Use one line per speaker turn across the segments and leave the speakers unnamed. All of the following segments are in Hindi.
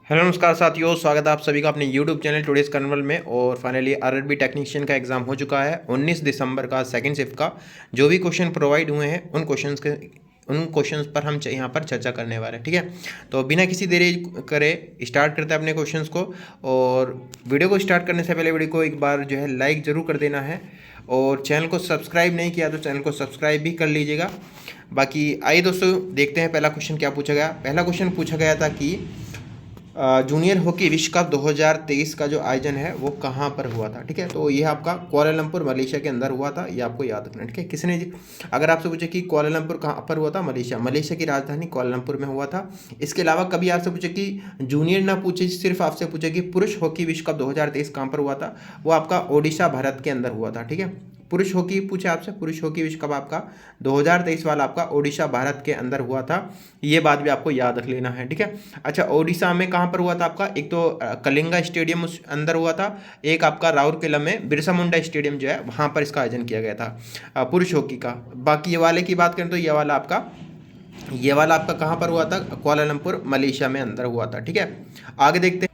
हेलो नमस्कार साथियों, स्वागत है आप सभी का अपने यूट्यूब चैनल टुडेज कर्नल में। और फाइनली आरआरबी टेक्नीशियन का एग्ज़ाम हो चुका है 19 दिसंबर का सेकंड शिफ्ट का। जो भी क्वेश्चन प्रोवाइड हुए हैं उन क्वेश्चंस पर हम यहाँ पर चर्चा करने वाले हैं। ठीक है, तो बिना किसी देरी करे स्टार्ट करते हैं अपने क्वेश्चंस को। और वीडियो को स्टार्ट करने से पहले वीडियो को एक बार जो है लाइक ज़रूर कर देना है, और चैनल को सब्सक्राइब नहीं किया तो चैनल को सब्सक्राइब भी कर लीजिएगा। बाकी आइए दोस्तों, देखते हैं पहला क्वेश्चन क्या पूछा गया। पहला क्वेश्चन पूछा गया था कि जूनियर हॉकी विश्व कप 2023 का जो आयोजन है वो कहाँ पर हुआ था। ठीक है, तो ये आपका कुआलालंपुर मलेशिया के अंदर हुआ था, ये आपको याद रखना है। ठीक है, किसने अगर आपसे पूछे कि कुआलालंपुर कहाँ पर हुआ था, मलेशिया की राजधानी कुआलालंपुर में हुआ था। इसके अलावा कभी आपसे पूछे कि जूनियर ना पूछे, सिर्फ आपसे पूछे कि पुरुष हॉकी विश्व कप 2023 कहाँ पर हुआ था, वो आपका ओडिशा भारत के अंदर हुआ था। ठीक है, पुरुष हॉकी पूछे आपसे, पुरुष हॉकी विश्व कप आपका 2023 वाला आपका ओडिशा भारत के अंदर हुआ था, ये बात भी आपको याद रख लेना है। ठीक है, अच्छा ओडिशा में कहाँ पर हुआ था आपका, एक तो कलिंगा स्टेडियम उस अंदर हुआ था, एक आपका राउरकेला में बिरसा मुंडा स्टेडियम जो है वहाँ पर इसका आयोजन किया गया था पुरुष हॉकी का। बाकी ये वाले की बात करें तो ये वाला आपका कहाँ पर हुआ था, कुआलालंपुर मलेशिया में अंदर हुआ था। ठीक है, आगे देखते हैं।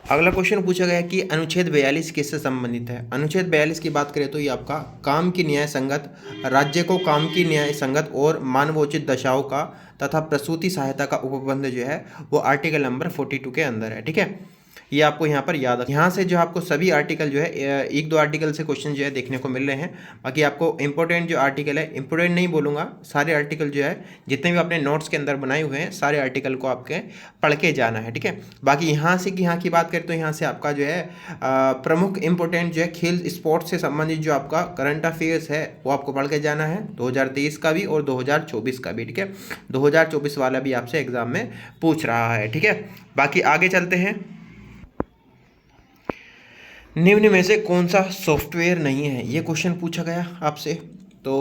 अगला क्वेश्चन पूछा गया कि अनुच्छेद 42 किससे संबंधित है। अनुच्छेद 42 की बात करें तो ये आपका काम की न्याय संगत, राज्य को काम की न्याय संगत और मानवोचित दशाओं का तथा प्रसूति सहायता का उपबंध जो है वो आर्टिकल नंबर 42 के अंदर है। ठीक है, ये आपको यहाँ पर याद रखना। यहाँ से जो आपको सभी आर्टिकल जो है एक दो आर्टिकल से क्वेश्चन जो है देखने को मिल रहे हैं। बाकी आपको इंपॉर्टेंट जो आर्टिकल है, इंपॉर्टेंट नहीं बोलूँगा, सारे आर्टिकल जो है जितने भी अपने नोट्स के अंदर बनाए हुए हैं सारे आर्टिकल को आपके पढ़ के जाना है। ठीक है, बाकी यहाँ की बात करें तो यहाँ से आपका जो है प्रमुख इंपॉर्टेंट जो है खेल स्पोर्ट्स से संबंधित जो आपका करंट अफेयर्स है वो आपको पढ़ के जाना है, 2023 का भी और 2024 का भी। ठीक है, 2024 वाला भी आपसे एग्जाम में पूछ रहा है। ठीक है, बाकी आगे चलते हैं। निम्न में से कौन सा सॉफ्टवेयर नहीं है, ये क्वेश्चन पूछा गया आपसे। तो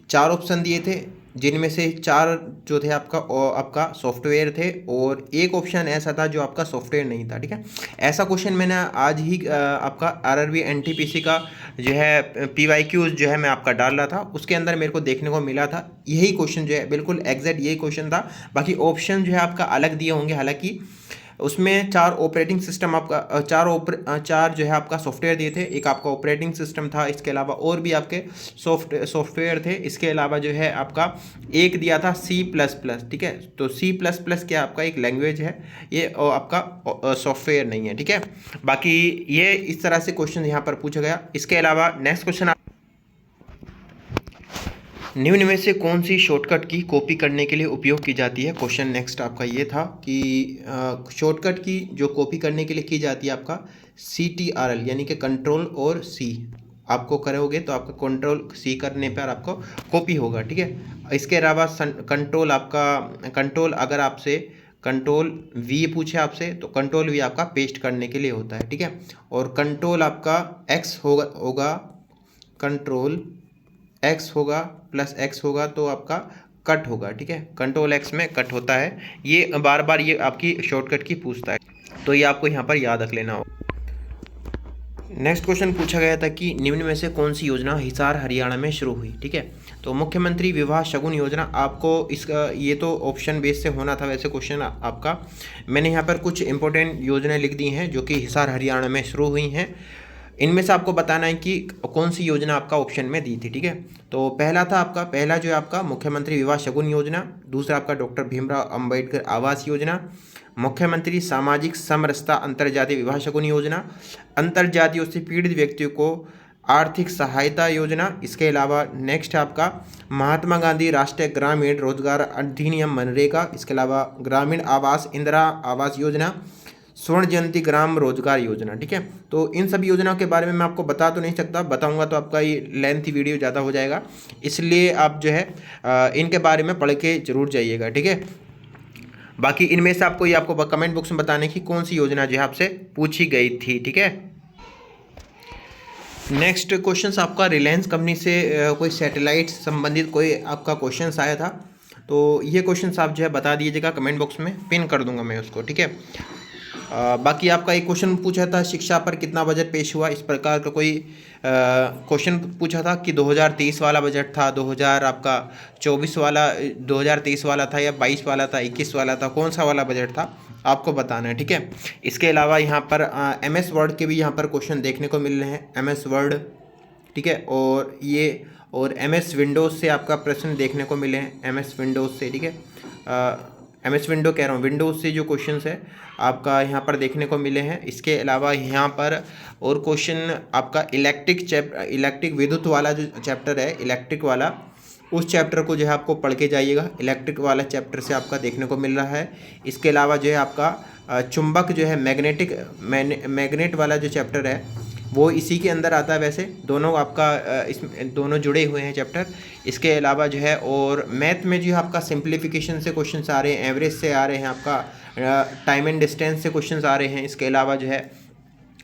4 ऑप्शन दिए थे, जिनमें से 4 जो थे आपका सॉफ्टवेयर थे, और एक ऑप्शन ऐसा था जो आपका सॉफ्टवेयर नहीं था। ठीक है, ऐसा क्वेश्चन मैंने आज ही आपका आरआरबी एनटीपीसी का जो है पीवाईक्यूज जो है मैं आपका डाल रहा था, उसके अंदर मेरे को देखने को मिला था यही क्वेश्चन जो है, बिल्कुल एग्जैक्ट यही क्वेश्चन था। बाकी ऑप्शन जो है आपका अलग दिए होंगे, हालांकि उसमें 4 ऑपरेटिंग सिस्टम आपका 4 जो है आपका सॉफ्टवेयर दिए थे। एक आपका ऑपरेटिंग सिस्टम था, इसके अलावा और भी आपके सॉफ्टवेयर थे। इसके अलावा जो है आपका एक दिया था C++। ठीक है, तो C++ क्या आपका एक लैंग्वेज है, ये आपका सॉफ्टवेयर नहीं है। ठीक है, बाकी ये इस तरह से क्वेश्चन यहाँ पर पूछा गया। इसके अलावा नेक्स्ट क्वेश्चन, निम्न में से कौन सी शॉर्टकट की कॉपी करने के लिए उपयोग की जाती है। क्वेश्चन नेक्स्ट आपका ये था कि शॉर्टकट की जो कॉपी करने के लिए की जाती है आपका CTRL यानी कि कंट्रोल और C आपको करोगे तो आपका कंट्रोल C करने पर आपको कॉपी होगा। ठीक है, इसके अलावा कंट्रोल अगर आपसे कंट्रोल V पूछे आपसे तो कंट्रोल V आपका पेस्ट करने के लिए होता है। ठीक है, और कंट्रोल आपका X होगा कंट्रोल X होगा प्लस X होगा तो आपका कट होगा। ठीक है, कंट्रोल X में कट होता है, ये बार बार ये आपकी शॉर्टकट की पूछता है, तो ये आपको यहाँ पर याद रख लेना होगा। नेक्स्ट क्वेश्चन पूछा गया था कि निम्न में से कौन सी योजना हिसार हरियाणा में शुरू हुई। ठीक है, तो मुख्यमंत्री विवाह शगुन योजना, आपको इसका ये तो ऑप्शन बेस से होना था वैसे क्वेश्चन आपका। मैंने यहाँ पर कुछ इंपॉर्टेंट योजनाएं लिख दी हैं जो कि हिसार हरियाणा में शुरू हुई हैं। इनमें से आपको बताना है कि कौन सी योजना आपका ऑप्शन में दी थी। ठीक है, तो पहला जो है आपका मुख्यमंत्री विवाह शगुन योजना, दूसरा आपका डॉक्टर भीमराव अंबेडकर आवास योजना, मुख्यमंत्री सामाजिक समरसता अंतर्जातीय विवाह शगुन योजना, अंतर्जातीय से पीड़ित व्यक्तियों को आर्थिक सहायता योजना। इसके अलावा नेक्स्ट है आपका महात्मा गांधी राष्ट्रीय ग्रामीण रोजगार अधिनियम मनरेगा। इसके अलावा ग्रामीण आवास इंदिरा आवास योजना, स्वर्ण जयंती ग्राम रोजगार योजना। ठीक है, तो इन सभी योजनाओं के बारे में मैं आपको बता तो नहीं सकता, बताऊंगा तो आपका ये लेंथी वीडियो ज़्यादा हो जाएगा, इसलिए आप जो है इनके बारे में पढ़ के जरूर जाइएगा। ठीक है, बाकी इनमें से आपको कमेंट बॉक्स में बताने की कौन सी योजना जो है आपसे पूछी गई थी। ठीक है, नेक्स्ट क्वेश्चन आपका रिलायंस कंपनी से कोई सैटेलाइट संबंधित कोई आपका क्वेश्चन आया था, तो ये क्वेश्चन आप जो है बता दीजिएगा कमेंट बॉक्स में, पिन कर दूंगा मैं उसको। ठीक है, बाकी आपका एक क्वेश्चन पूछा था शिक्षा पर कितना बजट पेश हुआ, इस प्रकार का कोई क्वेश्चन पूछा था कि 2023 वाला बजट था, 2000 आपका 24 वाला 2023 वाला था, या 22 वाला था, 21 वाला था, कौन सा वाला बजट था आपको बताना है, ठीक है। इसके अलावा यहाँ पर MS वर्ड के भी यहाँ पर क्वेश्चन देखने को मिल रहे हैं, MS वर्ड, ठीक है, और MS विंडोज़ से आपका प्रश्न देखने को मिले हैं, MS विंडोज़ से, ठीक है, MS विंडो कह रहा हूँ, विंडोज़ से जो क्वेश्चंस है आपका यहाँ पर देखने को मिले हैं। इसके अलावा यहाँ पर और क्वेश्चन आपका इलेक्ट्रिक विद्युत वाला जो चैप्टर है, इलेक्ट्रिक वाला, उस चैप्टर को जो है आपको पढ़ के जाइएगा, इलेक्ट्रिक वाला चैप्टर से आपका देखने को मिल रहा है। इसके अलावा जो है आपका चुंबक जो है मैग्नेट वाला जो चैप्टर है वो इसी के अंदर आता है, वैसे दोनों आपका इसमें दोनों जुड़े हुए हैं चैप्टर। इसके अलावा जो है और मैथ में जो है आपका सिंप्लीफिकेशन से क्वेश्चंस आ रहे हैं, एवरेज से आ रहे हैं, आपका टाइम एंड डिस्टेंस से क्वेश्चंस आ रहे हैं। इसके अलावा जो है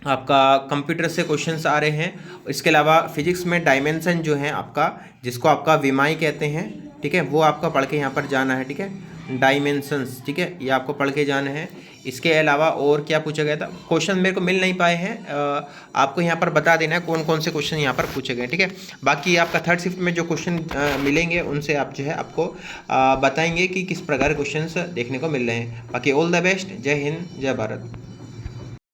आपका कंप्यूटर से क्वेश्चंस आ रहे हैं। इसके अलावा फिजिक्स में डायमेंशन जो है आपका, जिसको आपका विमाई कहते हैं, ठीक है, वो आपका पढ़ के यहाँ पर जाना है, ठीक है, डायमेंशंस, ठीक है, ये आपको पढ़ के जाना है। इसके अलावा और क्या पूछा गया था, क्वेश्चन मेरे को मिल नहीं पाए हैं, आपको यहाँ पर बता देना है कौन कौन से क्वेश्चन यहाँ पर पूछे गए, ठीक है। बाकी आपका थर्ड शिफ्ट में जो क्वेश्चन मिलेंगे उनसे आप जो है आपको बताएंगे कि किस प्रकार क्वेश्चंस देखने को मिल रहे हैं। बाकी ऑल द बेस्ट, जय हिंद, जय भारत।